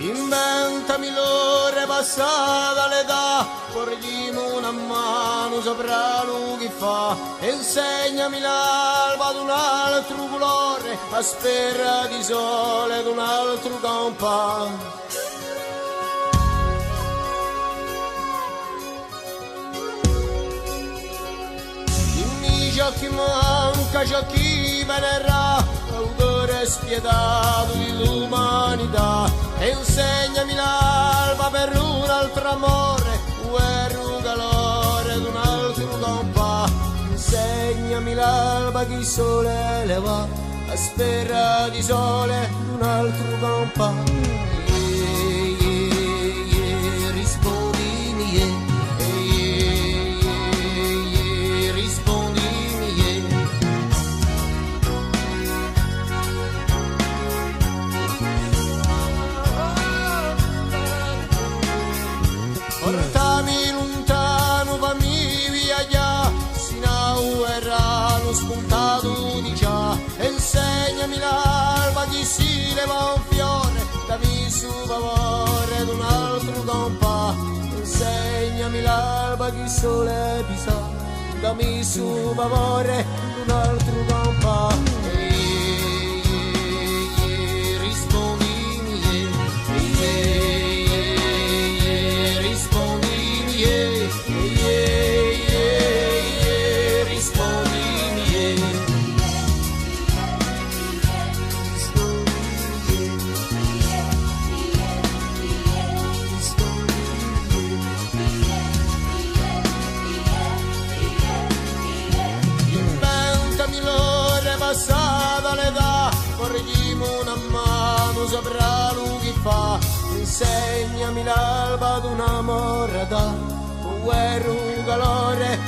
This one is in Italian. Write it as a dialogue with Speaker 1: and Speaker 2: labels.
Speaker 1: Inventami l'ora passata l'età, porgimi una mano sopra lui che fa, insegnami l'alba ad un altro colore, a spera di sole ad un altro campo. Ciò che manca, ciò che venerà, autore spietato dell'umanità, e insegnami l'alba per un altro amore, guerra calore ad un altro compà. Insegnami l'alba che il sole le va, a spera di sole ad un altro compà. Portami lontano, fammi via, sino erano spuntato di già. Insegnami l'alba che si leva un fiore, dammi su favore ad un altro compà. Insegnami l'alba che il sole pisa, dammi su favore ad un altro compà. Passata l'età, porgimi una mano sopra lui che fa, insegnami l'alba ad un amore da, un guerra, un calore,